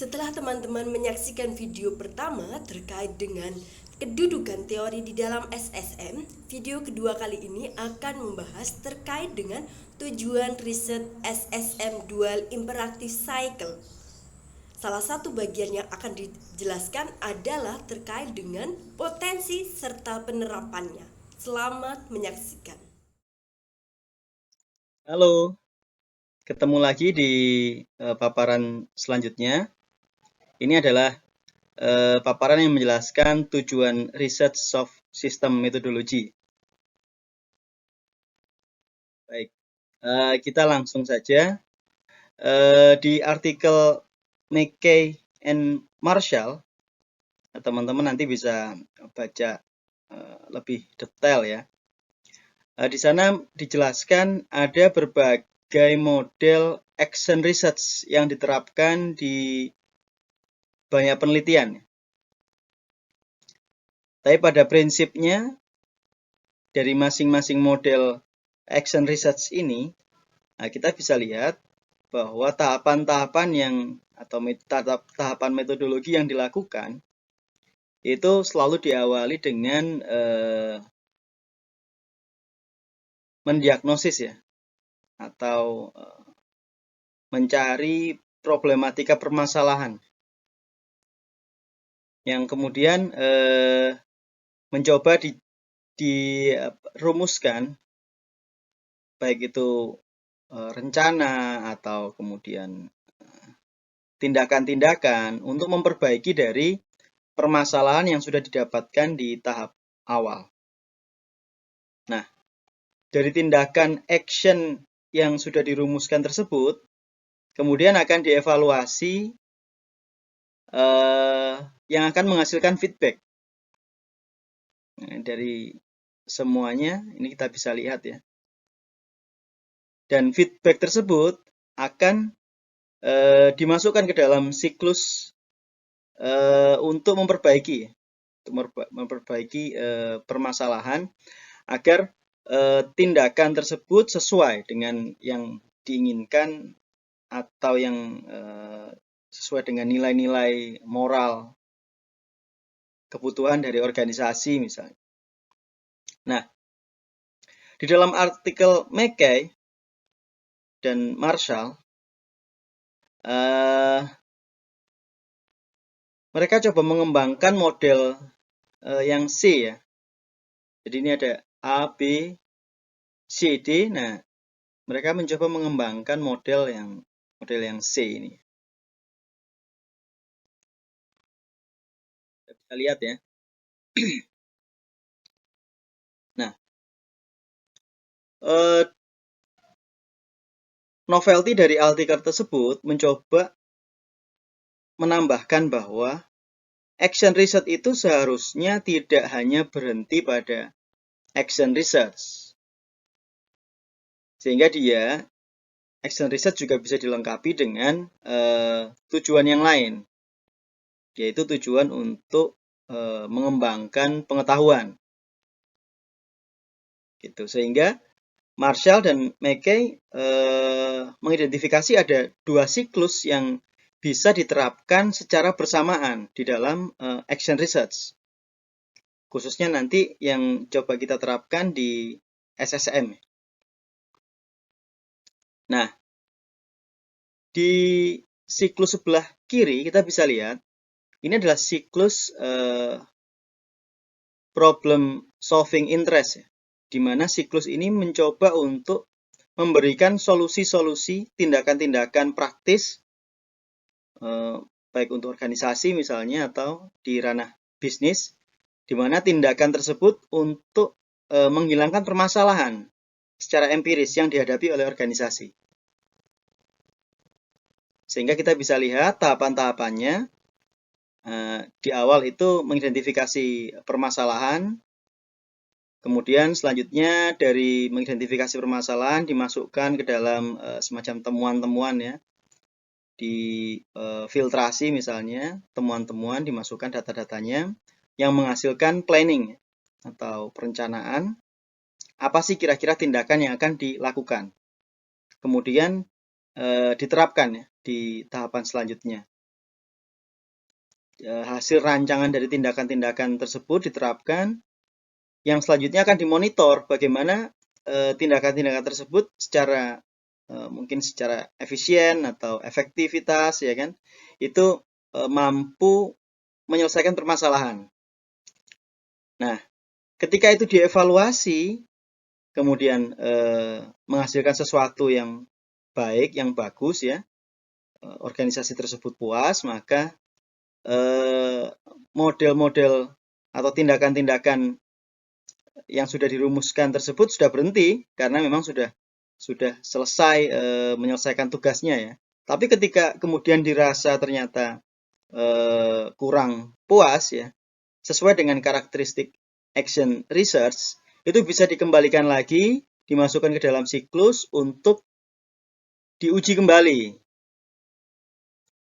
Setelah teman-teman menyaksikan video pertama terkait dengan kedudukan teori di dalam SSM, video kedua kali ini akan membahas terkait dengan tujuan riset SSM Dual Interactive Cycle. Salah satu bagian yang akan dijelaskan adalah terkait dengan potensi serta penerapannya. Selamat menyaksikan. Halo, ketemu lagi di paparan selanjutnya. Ini adalah paparan yang menjelaskan tujuan Research Soft System Methodology. Baik, kita langsung saja. Di artikel McKay and Marshall, teman-teman nanti bisa baca lebih detail ya. Di sana dijelaskan ada berbagai model action research yang diterapkan di banyak penelitian. Tapi pada prinsipnya dari masing-masing model action research ini, kita bisa lihat bahwa tahapan-tahapan atau tahapan metodologi yang dilakukan itu selalu diawali dengan mendiagnosis ya, atau mencari problematika permasalahan yang kemudian mencoba dirumuskan, baik itu rencana atau kemudian tindakan-tindakan untuk memperbaiki dari permasalahan yang sudah didapatkan di tahap awal. Nah, dari tindakan action yang sudah dirumuskan tersebut, kemudian akan dievaluasi yang akan menghasilkan feedback. Nah, dari semuanya ini kita bisa lihat ya. Dan feedback tersebut akan dimasukkan ke dalam siklus untuk memperbaiki permasalahan agar tindakan tersebut sesuai dengan yang diinginkan atau yang sesuai dengan nilai-nilai moral kebutuhan dari organisasi misalnya. Nah, di dalam artikel McKay dan Marshall, mereka coba mengembangkan model yang C ya. Jadi ini ada A, B, C, D. Nah, mereka mencoba mengembangkan model yang C ini. Kita bisa lihat ya. Nah, novelty dari artikel tersebut mencoba menambahkan bahwa action research itu seharusnya tidak hanya berhenti pada action research. Sehingga action research juga bisa dilengkapi dengan tujuan yang lain, yaitu tujuan untuk mengembangkan pengetahuan. Gitu. Sehingga Marshall dan McKay mengidentifikasi ada dua siklus yang bisa diterapkan secara bersamaan di dalam action research. Khususnya nanti yang coba kita terapkan di SSM. Nah, di siklus sebelah kiri kita bisa lihat, ini adalah siklus problem solving interest, di mana siklus ini mencoba untuk memberikan solusi-solusi tindakan-tindakan praktis, baik untuk organisasi misalnya atau di ranah bisnis, di mana tindakan tersebut untuk menghilangkan permasalahan secara empiris yang dihadapi oleh organisasi. Sehingga kita bisa lihat tahapan-tahapannya. Di awal itu mengidentifikasi permasalahan, kemudian selanjutnya dari mengidentifikasi permasalahan dimasukkan ke dalam semacam temuan-temuan ya. Difiltrasi misalnya, temuan-temuan dimasukkan data-datanya yang menghasilkan planning atau perencanaan. Apa sih kira-kira tindakan yang akan dilakukan? Kemudian diterapkan ya di tahapan selanjutnya. hasil rancangan dari tindakan-tindakan tersebut diterapkan. Yang selanjutnya akan dimonitor bagaimana tindakan-tindakan tersebut secara mungkin secara efisien atau efektivitas, ya kan, itu mampu menyelesaikan permasalahan. Nah, ketika itu dievaluasi, kemudian menghasilkan sesuatu yang baik, yang bagus, ya, organisasi tersebut puas, maka model-model atau tindakan-tindakan yang sudah dirumuskan tersebut sudah berhenti karena memang sudah selesai menyelesaikan tugasnya, ya. Tapi ketika kemudian dirasa ternyata kurang puas, ya, sesuai dengan karakteristik action research, itu bisa dikembalikan lagi, dimasukkan ke dalam siklus untuk diuji kembali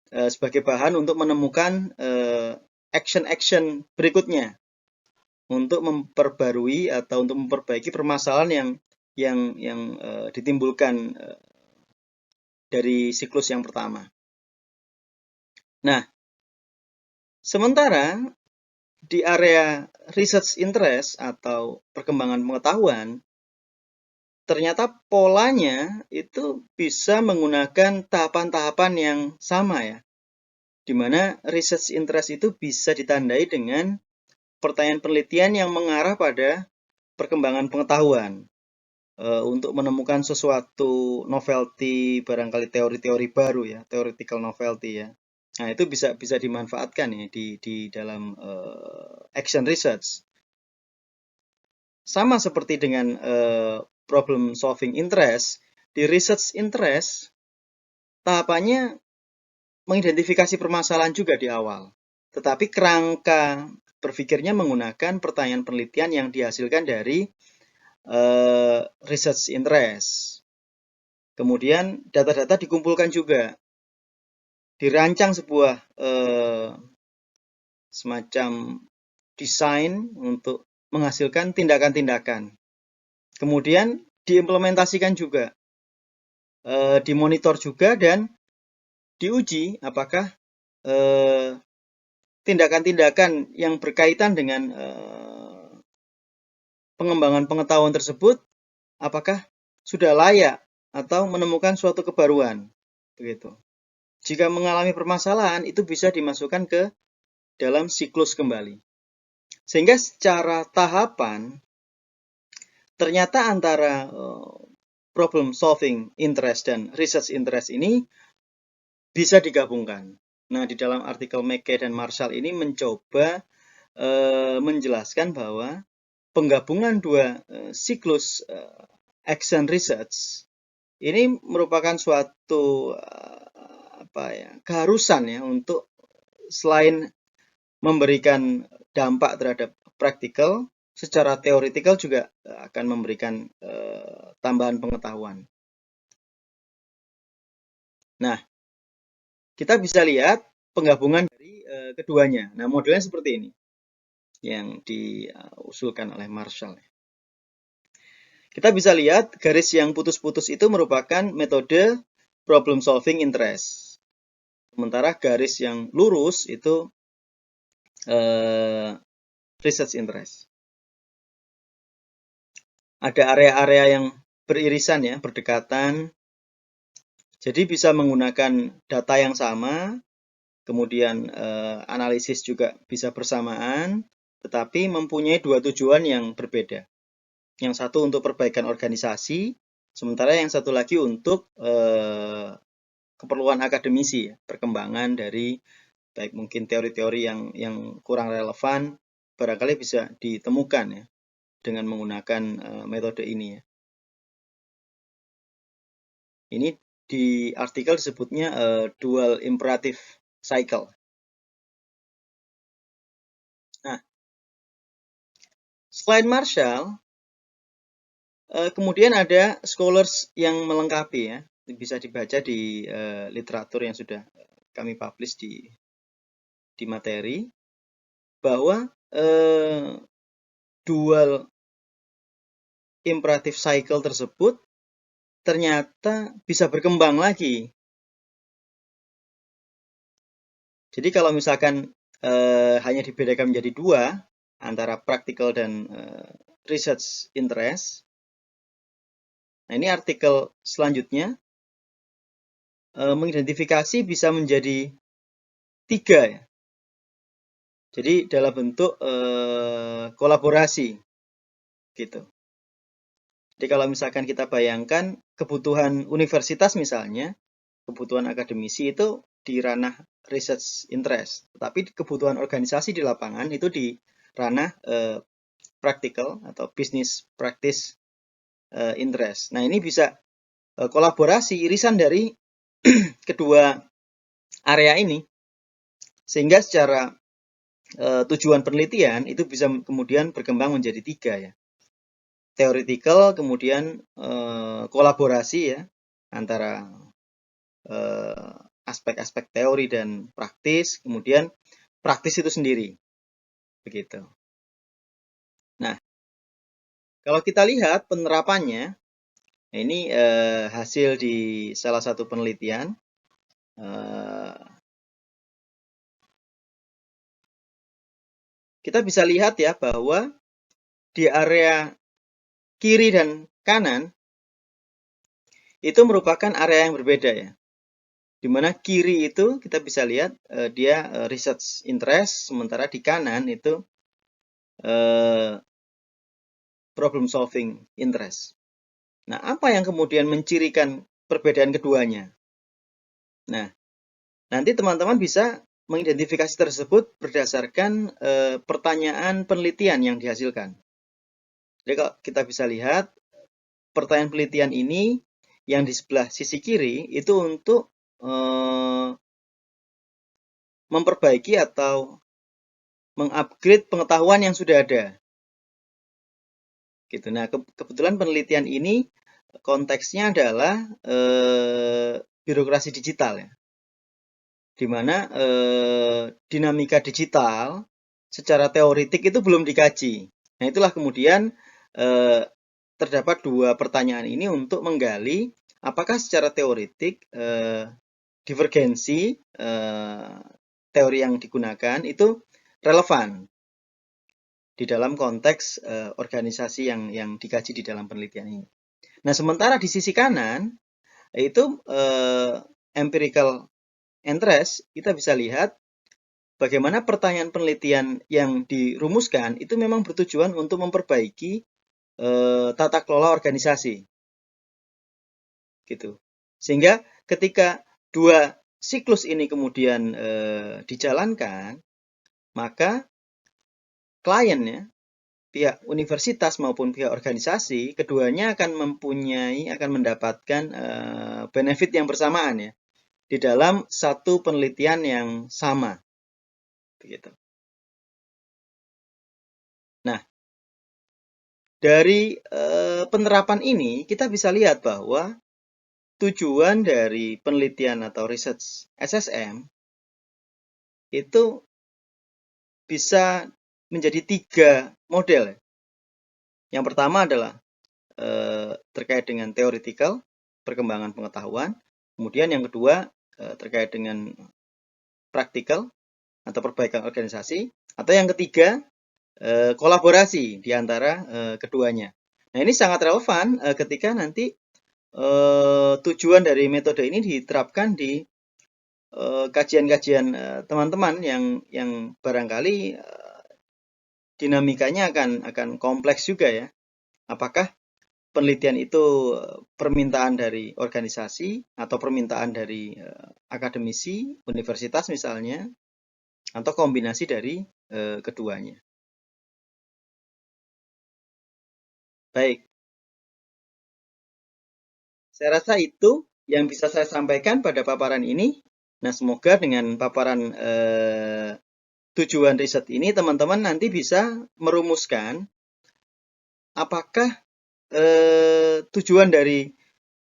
sebagai bahan untuk menemukan action-action berikutnya untuk memperbarui atau untuk memperbaiki permasalahan yang ditimbulkan dari siklus yang pertama. Nah, sementara di area research interest atau perkembangan pengetahuan, ternyata polanya itu bisa menggunakan tahapan-tahapan yang sama, ya. Di mana research interest itu bisa ditandai dengan pertanyaan penelitian yang mengarah pada perkembangan pengetahuan untuk menemukan sesuatu novelty, barangkali teori-teori baru, ya, theoretical novelty, ya. Nah, itu bisa dimanfaatkan, ya, di dalam action research. Sama seperti dengan problem solving interest, di research interest tahapannya mengidentifikasi permasalahan juga di awal. Tetapi kerangka berpikirnya menggunakan pertanyaan penelitian yang dihasilkan dari research interest. Kemudian data-data dikumpulkan juga, dirancang sebuah semacam desain untuk menghasilkan tindakan-tindakan. Kemudian diimplementasikan juga, dimonitor juga, dan diuji apakah tindakan-tindakan yang berkaitan dengan pengembangan pengetahuan tersebut apakah sudah layak atau menemukan suatu kebaruan, begitu. Jika mengalami permasalahan, itu bisa dimasukkan ke dalam siklus kembali. Sehingga secara tahapan, ternyata antara problem solving interest dan research interest ini bisa digabungkan. Nah, di dalam artikel McKay dan Marshall ini mencoba menjelaskan bahwa penggabungan dua siklus action research ini merupakan suatu keharusan, ya, untuk selain memberikan dampak terhadap praktikal, secara teoretikal juga akan memberikan tambahan pengetahuan. Nah, kita bisa lihat penggabungan dari keduanya. Nah, modelnya seperti ini yang diusulkan oleh Marshall. Kita bisa lihat garis yang putus-putus itu merupakan metode problem solving interest. Sementara garis yang lurus itu research interest. Ada area-area yang beririsan, ya, berdekatan. Jadi bisa menggunakan data yang sama, kemudian analisis juga bisa bersamaan, tetapi mempunyai dua tujuan yang berbeda. Yang satu untuk perbaikan organisasi, sementara yang satu lagi untuk keperluan akademisi, ya, perkembangan dari baik mungkin teori-teori yang kurang relevan, barangkali bisa ditemukan, ya, dengan menggunakan metode ini, ya. Ini di artikel disebutnya dual imperative cycle. Nah, selain Marshall, kemudian ada scholars yang melengkapi, ya, bisa dibaca di literatur yang sudah kami publish di materi, bahwa dual imperative cycle tersebut ternyata bisa berkembang lagi. Jadi kalau misalkan hanya dibedakan menjadi dua antara practical dan research interest. Nah, ini artikel selanjutnya mengidentifikasi bisa menjadi 3 ya. Jadi dalam bentuk kolaborasi gitu. Jadi kalau misalkan kita bayangkan kebutuhan universitas misalnya, kebutuhan akademisi itu di ranah research interest, tetapi kebutuhan organisasi di lapangan itu di ranah practical atau business practice interest. Nah, ini bisa kolaborasi irisan dari kedua area ini, sehingga secara tujuan penelitian itu bisa kemudian berkembang menjadi 3 ya. Theoretical, kemudian kolaborasi ya antara aspek-aspek teori dan praktis, kemudian praktis itu sendiri. Begitu. Nah, kalau kita lihat penerapannya, ini hasil di salah satu penelitian. Kita bisa lihat ya bahwa di area kiri dan kanan itu merupakan area yang berbeda ya. Di mana kiri itu kita bisa lihat dia research interest, sementara di kanan itu problem solving interest. Nah, apa yang kemudian mencirikan perbedaan keduanya? Nah, nanti teman-teman bisa mengidentifikasi tersebut berdasarkan pertanyaan penelitian yang dihasilkan. Jadi kalau kita bisa lihat, pertanyaan penelitian ini yang di sebelah sisi kiri itu untuk memperbaiki atau mengupgrade pengetahuan yang sudah ada. Gitu. Nah, kebetulan penelitian ini konteksnya adalah birokrasi digital ya. Di mana dinamika digital secara teoritik itu belum dikaji. Nah, itulah kemudian terdapat 2 pertanyaan ini untuk menggali apakah secara teoritik divergensi teori yang digunakan itu relevan di dalam konteks organisasi yang dikaji di dalam penelitian ini. Nah, sementara di sisi kanan itu empirical interest, kita bisa lihat bagaimana pertanyaan penelitian yang dirumuskan itu memang bertujuan untuk memperbaiki tata kelola organisasi. Gitu. Sehingga ketika 2 siklus ini kemudian dijalankan, maka klien ya, pihak universitas maupun pihak organisasi, keduanya akan mendapatkan benefit yang bersamaan ya di dalam satu penelitian yang sama. Begitu. Nah, dari penerapan ini kita bisa lihat bahwa tujuan dari penelitian atau research SSM itu bisa menjadi 3 model. Yang pertama adalah terkait dengan theoretical, perkembangan pengetahuan. Kemudian yang kedua terkait dengan practical atau perbaikan organisasi. Atau yang ketiga kolaborasi di antara keduanya. Nah, ini sangat relevan ketika nanti tujuan dari metode ini diterapkan di kajian-kajian teman-teman yang barangkali dinamikanya akan kompleks juga ya. Apakah penelitian itu permintaan dari organisasi atau permintaan dari akademisi, universitas misalnya, atau kombinasi dari keduanya. Baik. Saya rasa itu yang bisa saya sampaikan pada paparan ini. Nah, semoga dengan paparan tujuan riset ini teman-teman nanti bisa merumuskan apakah tujuan dari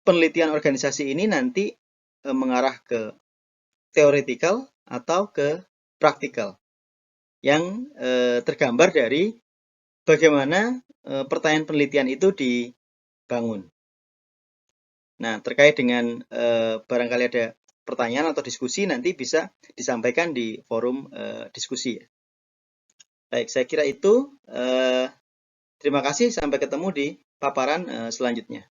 penelitian organisasi ini nanti mengarah ke theoretical atau ke practical yang tergambar dari bagaimana pertanyaan penelitian itu dibangun. Nah, terkait dengan barangkali ada pertanyaan atau diskusi nanti bisa disampaikan di forum diskusi. Baik, saya kira itu. Terima kasih, sampai ketemu di paparan selanjutnya.